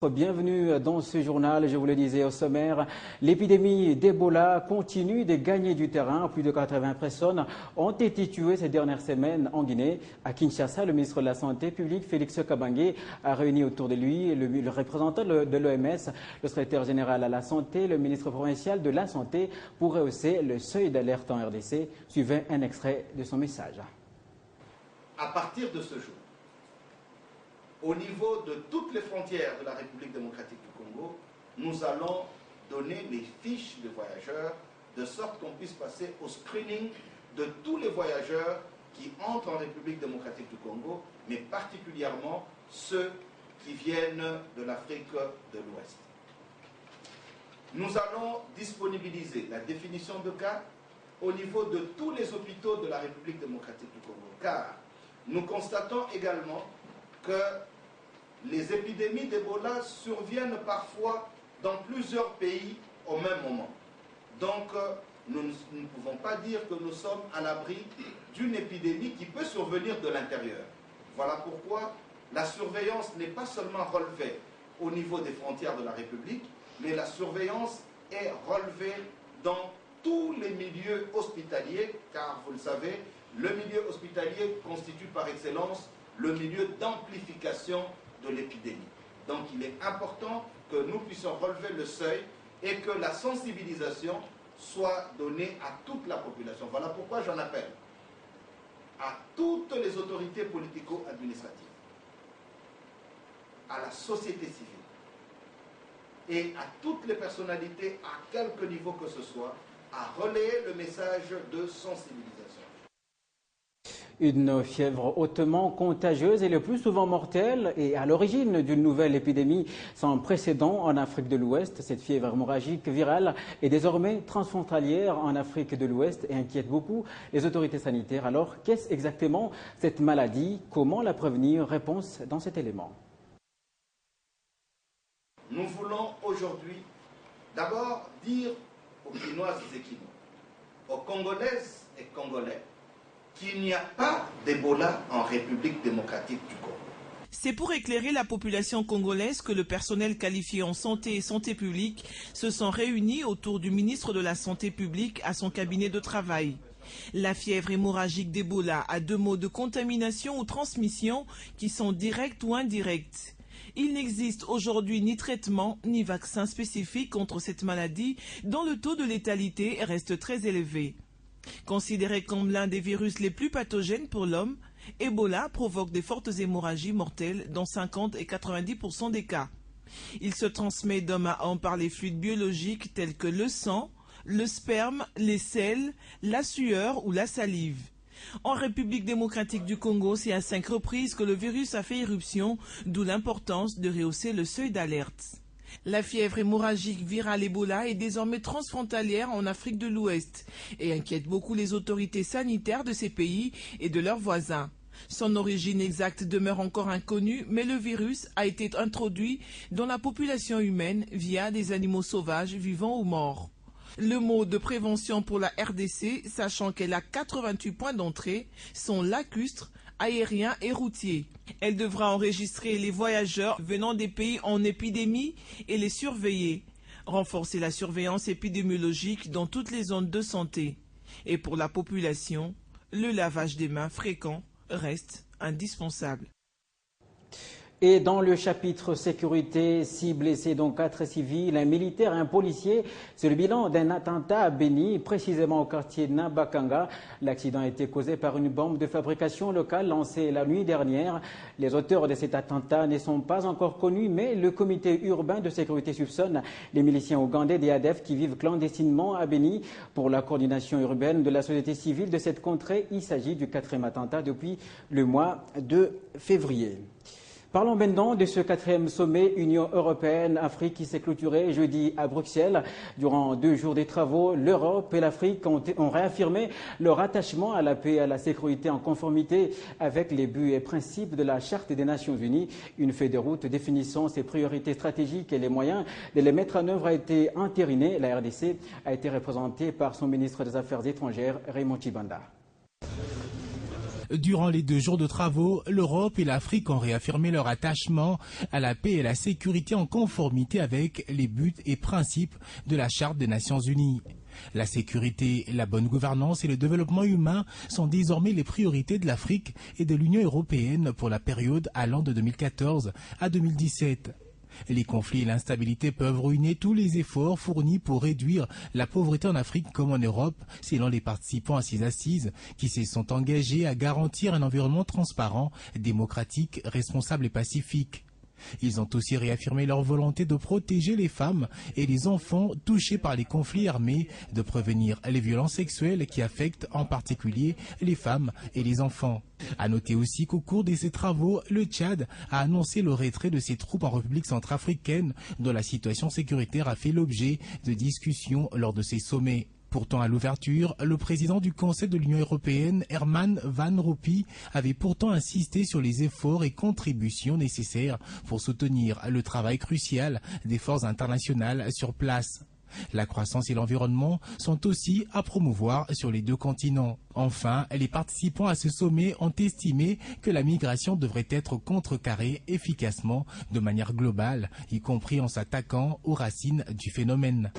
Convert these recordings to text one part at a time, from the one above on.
Bienvenue dans ce journal, je vous le disais au sommaire, l'épidémie d'Ebola continue de gagner du terrain. Plus de 80 personnes ont été tuées ces dernières semaines en Guinée. À Kinshasa, le ministre de la Santé publique, Félix Kabange, a réuni autour de lui le représentant de l'OMS, le secrétaire général à la Santé, le ministre provincial de la Santé pour rehausser le seuil d'alerte en RDC. Suivez un extrait de son message. À partir de ce jour, au niveau de toutes les frontières de la République démocratique du Congo, nous allons donner les fiches de voyageurs de sorte qu'on puisse passer au screening de tous les voyageurs qui entrent en République démocratique du Congo, mais particulièrement ceux qui viennent de l'Afrique de l'Ouest. Nous allons disponibiliser la définition de cas au niveau de tous les hôpitaux de la République démocratique du Congo, car nous constatons également que les épidémies d'Ebola surviennent parfois dans plusieurs pays au même moment. Donc, nous ne pouvons pas dire que nous sommes à l'abri d'une épidémie qui peut survenir de l'intérieur. Voilà pourquoi la surveillance n'est pas seulement relevée au niveau des frontières de la République, mais la surveillance est relevée dans tous les milieux hospitaliers, car vous le savez, le milieu hospitalier constitue par excellence le milieu d'amplification de l'épidémie. Donc il est important que nous puissions relever le seuil et que la sensibilisation soit donnée à toute la population. Voilà pourquoi j'en appelle à toutes les autorités politico-administratives, à la société civile et à toutes les personnalités, à quelque niveau que ce soit, à relayer le message de sensibilisation. Une fièvre hautement contagieuse et le plus souvent mortelle est à l'origine d'une nouvelle épidémie sans précédent en Afrique de l'Ouest. Cette fièvre hémorragique virale est désormais transfrontalière en Afrique de l'Ouest et inquiète beaucoup les autorités sanitaires. Alors, qu'est-ce exactement cette maladie? Comment la prévenir? Réponse dans cet élément. Nous voulons aujourd'hui d'abord dire aux Quinoises et Quinois, aux Congolaises et Congolais, qu'il n'y a pas d'Ebola en République démocratique du Congo. C'est pour éclairer la population congolaise que le personnel qualifié en santé et santé publique se sont réunis autour du ministre de la Santé publique à son cabinet de travail. La fièvre hémorragique d'Ebola a deux modes de contamination ou transmission qui sont directs ou indirects. Il n'existe aujourd'hui ni traitement ni vaccin spécifique contre cette maladie dont le taux de létalité reste très élevé. Considéré comme l'un des virus les plus pathogènes pour l'homme, Ebola provoque des fortes hémorragies mortelles dans 50 et 90% des cas. Il se transmet d'homme à homme par les fluides biologiques tels que le sang, le sperme, les selles, la sueur ou la salive. En République démocratique du Congo, c'est à 5 reprises que le virus a fait éruption, d'où l'importance de rehausser le seuil d'alerte. La fièvre hémorragique virale Ebola est désormais transfrontalière en Afrique de l'Ouest et inquiète beaucoup les autorités sanitaires de ces pays et de leurs voisins. Son origine exacte demeure encore inconnue, mais le virus a été introduit dans la population humaine via des animaux sauvages vivants ou morts. Le mot de prévention pour la RDC, sachant qu'elle a 88 points d'entrée, sont lacustres, aériens et routiers. Elle devra enregistrer les voyageurs venant des pays en épidémie et les surveiller, renforcer la surveillance épidémiologique dans toutes les zones de santé. Et pour la population, le lavage des mains fréquent reste indispensable. Et dans le chapitre sécurité, 6 blessés, dont 4 civils, un militaire et un policier. C'est le bilan d'un attentat à Beni, précisément au quartier Nabakanga. L'accident a été causé par une bombe de fabrication locale lancée la nuit dernière. Les auteurs de cet attentat ne sont pas encore connus, mais le comité urbain de sécurité soupçonne les miliciens ougandais des ADF qui vivent clandestinement à Beni. Pour la coordination urbaine de la société civile de cette contrée, il s'agit du 4e attentat depuis le mois de février. Parlons maintenant de ce 4e sommet Union européenne-Afrique qui s'est clôturé jeudi à Bruxelles. Durant 2 jours de travaux, l'Europe et l'Afrique ont réaffirmé leur attachement à la paix et à la sécurité en conformité avec les buts et principes de la Charte des Nations Unies. Une feuille de route définissant ses priorités stratégiques et les moyens de les mettre en œuvre a été entérinée. La RDC a été représentée par son ministre des Affaires étrangères, Raymond Tshibanda. Durant les 2 jours de travaux, l'Europe et l'Afrique ont réaffirmé leur attachement à la paix et la sécurité en conformité avec les buts et principes de la Charte des Nations Unies. La sécurité, la bonne gouvernance et le développement humain sont désormais les priorités de l'Afrique et de l'Union européenne pour la période allant de 2014 à 2017. Les conflits et l'instabilité peuvent ruiner tous les efforts fournis pour réduire la pauvreté en Afrique comme en Europe, selon les participants à ces assises qui se sont engagés à garantir un environnement transparent, démocratique, responsable et pacifique. Ils ont aussi réaffirmé leur volonté de protéger les femmes et les enfants touchés par les conflits armés, de prévenir les violences sexuelles qui affectent en particulier les femmes et les enfants. À noter aussi qu'au cours de ces travaux, le Tchad a annoncé le retrait de ses troupes en République centrafricaine, dont la situation sécuritaire a fait l'objet de discussions lors de ces sommets. Pourtant, à l'ouverture, le président du Conseil de l'Union européenne, Herman Van Rompuy, avait pourtant insisté sur les efforts et contributions nécessaires pour soutenir le travail crucial des forces internationales sur place. La croissance et l'environnement sont aussi à promouvoir sur les 2 continents. Enfin, les participants à ce sommet ont estimé que la migration devrait être contrecarrée efficacement de manière globale, y compris en s'attaquant aux racines du phénomène.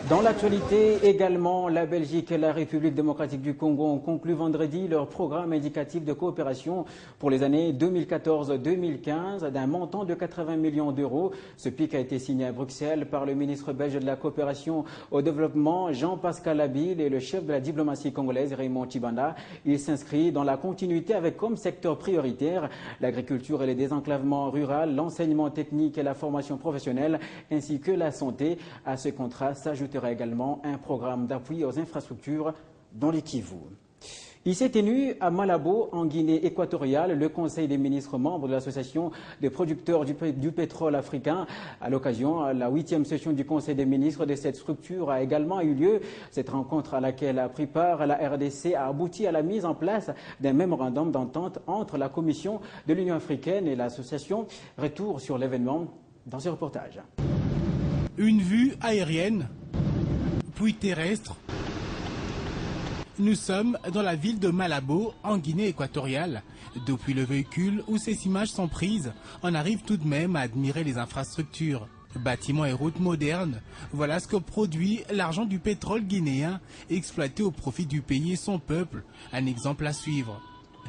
Dans l'actualité également, la Belgique et la République démocratique du Congo ont conclu vendredi leur programme indicatif de coopération pour les années 2014-2015 d'un montant de 80 millions d'euros. Ce PIC a été signé à Bruxelles par le ministre belge de la coopération au développement Jean-Pascal Habile et le chef de la diplomatie congolaise Raymond Tshibanda. Il s'inscrit dans la continuité avec comme secteur prioritaire l'agriculture et le désenclavement rural, l'enseignement technique et la formation professionnelle ainsi que la santé. À ce contrat s'ajoutera également un programme d'appui aux infrastructures dans le Kivu. Il s'est tenu à Malabo, en Guinée équatoriale, le Conseil des ministres membres de l'Association des producteurs du pétrole africain. À l'occasion, la 8e session du Conseil des ministres de cette structure a également eu lieu. Cette rencontre à laquelle a pris part la RDC a abouti à la mise en place d'un mémorandum d'entente entre la Commission de l'Union africaine et l'association. Retour sur l'événement dans ce reportage. Une vue aérienne, puis terrestre. Nous sommes dans la ville de Malabo, en Guinée équatoriale. Depuis le véhicule où ces images sont prises, on arrive tout de même à admirer les infrastructures. Bâtiments et routes modernes, voilà ce que produit l'argent du pétrole guinéen, exploité au profit du pays et son peuple. Un exemple à suivre.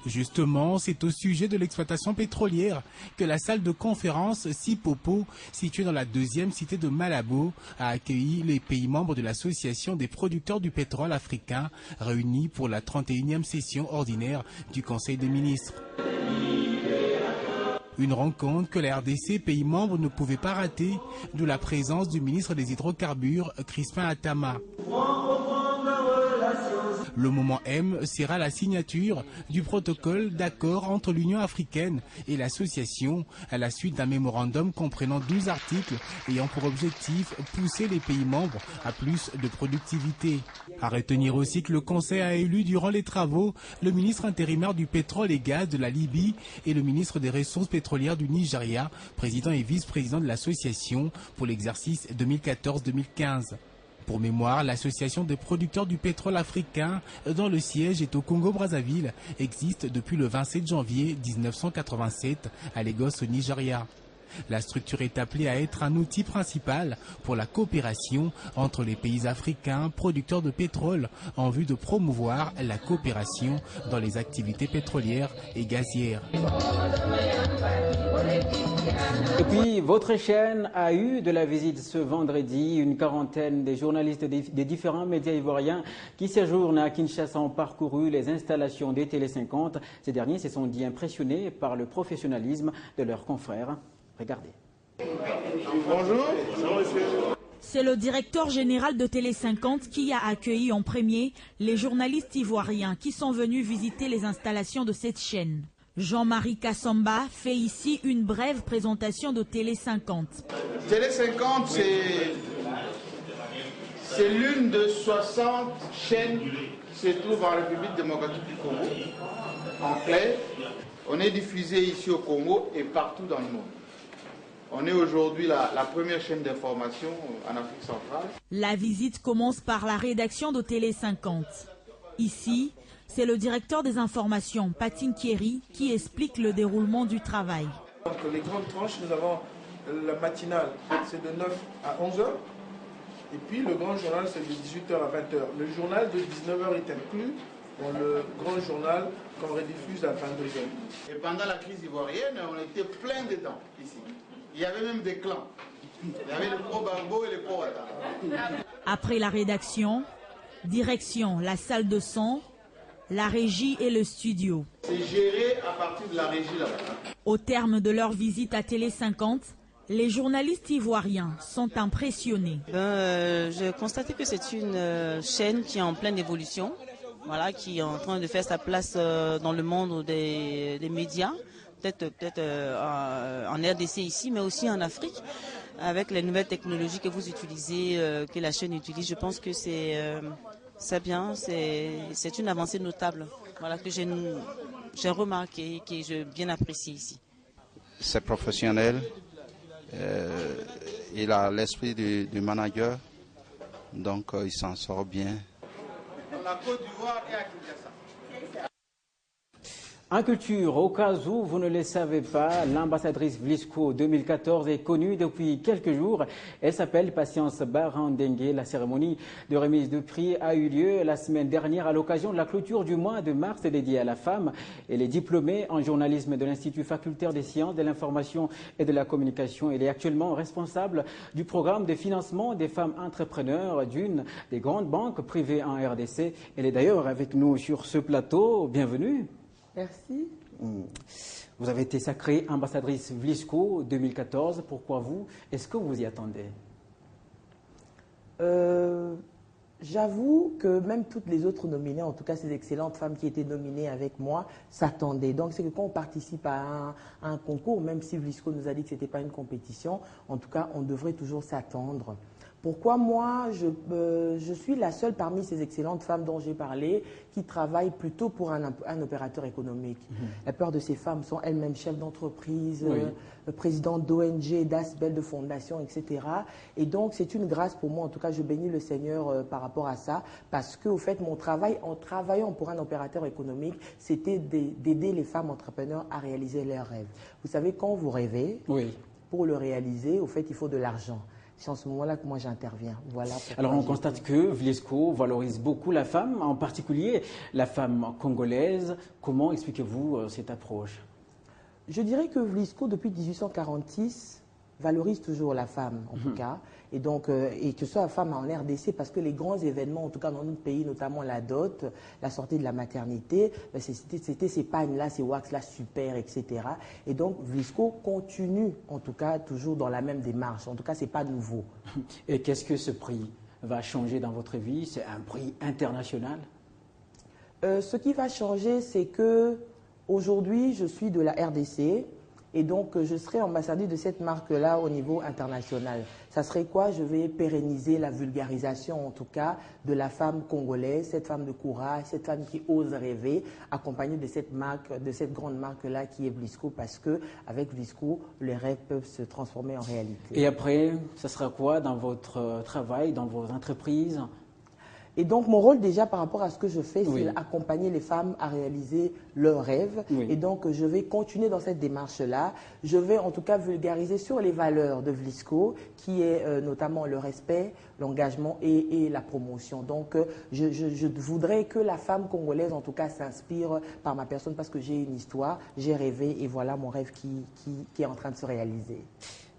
Justement, c'est au sujet de l'exploitation pétrolière que la salle de conférence Sipopo, située dans la 2e cité de Malabo, a accueilli les pays membres de l'Association des producteurs du pétrole africain, réunis pour la 31e session ordinaire du Conseil des ministres. Une rencontre que la RDC, pays membre, ne pouvait pas rater, d'où la présence du ministre des Hydrocarbures, Crispin Atama. Le moment M sera la signature du protocole d'accord entre l'Union africaine et l'association à la suite d'un mémorandum comprenant 12 articles ayant pour objectif pousser les pays membres à plus de productivité. À retenir aussi que le Conseil a élu durant les travaux le ministre intérimaire du pétrole et gaz de la Libye et le ministre des ressources pétrolières du Nigeria, président et vice-président de l'association pour l'exercice 2014-2015. Pour mémoire, l'association des producteurs du pétrole africain, dont le siège est au Congo-Brazzaville, existe depuis le 27 janvier 1987 à Lagos au Nigeria. La structure est appelée à être un outil principal pour la coopération entre les pays africains producteurs de pétrole en vue de promouvoir la coopération dans les activités pétrolières et gazières. Et puis, votre chaîne a eu de la visite ce vendredi. Une quarantaine des journalistes des différents médias ivoiriens qui séjournent à Kinshasa ont parcouru les installations des Télé 50. Ces derniers se sont dit impressionnés par le professionnalisme de leurs confrères. Regardez. Bonjour. C'est le directeur général de Télé 50 qui a accueilli en premier les journalistes ivoiriens qui sont venus visiter les installations de cette chaîne. Jean-Marie Kassamba fait ici une brève présentation de Télé 50. Télé 50, c'est l'une de 60 chaînes qui se trouvent en République démocratique du Congo. En clair, on est diffusé ici au Congo et partout dans le monde. On est aujourd'hui la première chaîne d'information en Afrique centrale. La visite commence par la rédaction de Télé 50. Ici, C'est le directeur des informations, Patine Thierry, qui explique le déroulement du travail. Donc les grandes tranches, nous avons la matinale, c'est de 9 à 11h. Et puis le grand journal, c'est de 18h à 20h. Le journal de 19h est inclus dans le grand journal qu'on rediffuse à 22h. Et pendant la crise ivoirienne, on était plein dedans ici. Il y avait même des clans. Il y avait le pro-Barbo et le pro-Ouattara. Après la rédaction, direction la salle de son, la régie et le studio. C'est géré à partir de la régie là-bas. Au terme de leur visite à Télé 50, les journalistes ivoiriens sont impressionnés. J'ai constaté que c'est une chaîne qui est en pleine évolution, voilà, qui est en train de faire sa place dans le monde des médias, peut-être en RDC ici, mais aussi en Afrique, avec les nouvelles technologies que vous utilisez, que la chaîne utilise. Je pense que c'est bien, c'est une avancée notable, voilà, que j'ai remarqué et que j'ai bien apprécié ici. C'est professionnel, il a l'esprit du manager, donc il s'en sort bien. La Côte d'Ivoire est à Kinshasa. En culture, au cas où vous ne le savez pas, l'ambassadrice Vlisco 2014 est connue depuis quelques jours. Elle s'appelle Patience Barandengue. La cérémonie de remise de prix a eu lieu la semaine dernière à l'occasion de la clôture du mois de mars dédié à la femme. Elle est diplômée en journalisme de l'Institut facultaire des sciences de l'information et de la communication. Elle est actuellement responsable du programme de financement des femmes entrepreneurs d'une des grandes banques privées en RDC. Elle est d'ailleurs avec nous sur ce plateau. Bienvenue. Merci. Vous avez été sacrée ambassadrice Vlisco 2014. Pourquoi vous? Est-ce que vous y attendez? J'avoue que même toutes les autres nominées, en tout cas ces excellentes femmes qui étaient nominées avec moi, s'attendaient. Donc c'est que quand on participe à un concours, même si Vlisco nous a dit que ce n'était pas une compétition, en tout cas on devrait toujours s'attendre. Pourquoi moi, je suis la seule parmi ces excellentes femmes dont j'ai parlé qui travaille plutôt pour un opérateur économique. La plupart de ces femmes sont elles-mêmes chefs d'entreprise, présidentes d'ONG, d'ASBEL, de fondations, etc. Et donc, c'est une grâce pour moi. En tout cas, je bénis le Seigneur par rapport à ça parce que, au fait, mon travail en travaillant pour un opérateur économique, c'était d'aider les femmes entrepreneurs à réaliser leurs rêves. Vous savez, quand vous rêvez, pour le réaliser, au fait, il faut de l'argent. C'est en ce moment-là que moi j'interviens. Voilà. Alors on constate que Vlisco valorise beaucoup la femme, en particulier la femme congolaise. Comment expliquez-vous cette approche? Je dirais que Vlisco, depuis 1846, valorise toujours la femme, en tout cas. Et donc, et que ce soit la femme en RDC, parce que les grands événements, en tout cas dans notre pays, notamment la dot, la sortie de la maternité, c'était ces pagnes-là, ces wax-là super, etc. Et donc, Vlisco continue, en tout cas, toujours dans la même démarche. En tout cas, ce n'est pas nouveau. Et qu'est-ce que ce prix va changer dans votre vie? C'est un prix international? Ce qui va changer, c'est que aujourd'hui, je suis de la RDC. Et donc, je serai ambassadeur de cette marque-là au niveau international. Ça serait quoi? Je vais pérenniser la vulgarisation, en tout cas, de la femme congolaise, cette femme de courage, cette femme qui ose rêver, accompagnée de cette marque, de cette grande marque-là qui est Vlisco, parce que avec Vlisco, les rêves peuvent se transformer en réalité. Et après, ça sera quoi dans votre travail, dans vos entreprises? Et donc, mon rôle déjà par rapport à ce que je fais, c'est accompagner les femmes à réaliser leurs rêves. Et donc, je vais continuer dans cette démarche-là. Je vais en tout cas vulgariser sur les valeurs de Vlisco, qui est notamment le respect, l'engagement et la promotion. Donc, je voudrais que la femme congolaise, en tout cas, s'inspire par ma personne parce que j'ai une histoire, j'ai rêvé et voilà mon rêve qui est en train de se réaliser.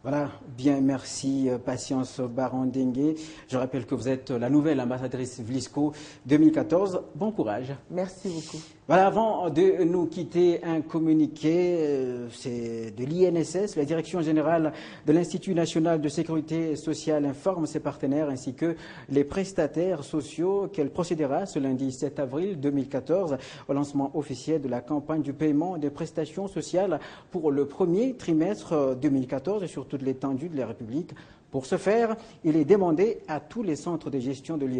Voilà, bien, merci Patience Barandengue. Je rappelle que vous êtes la nouvelle ambassadrice Vlisco 2014. Bon courage. Merci beaucoup. Voilà, avant de nous quitter, un communiqué, c'est de l'INSS, la Direction générale de l'Institut national de sécurité sociale informe ses partenaires ainsi que les prestataires sociaux qu'elle procédera ce lundi 7 avril 2014 au lancement officiel de la campagne du paiement des prestations sociales pour le premier trimestre 2014 et sur toute l'étendue de la République. Pour ce faire, il est demandé à tous les centres de gestion de l'INSS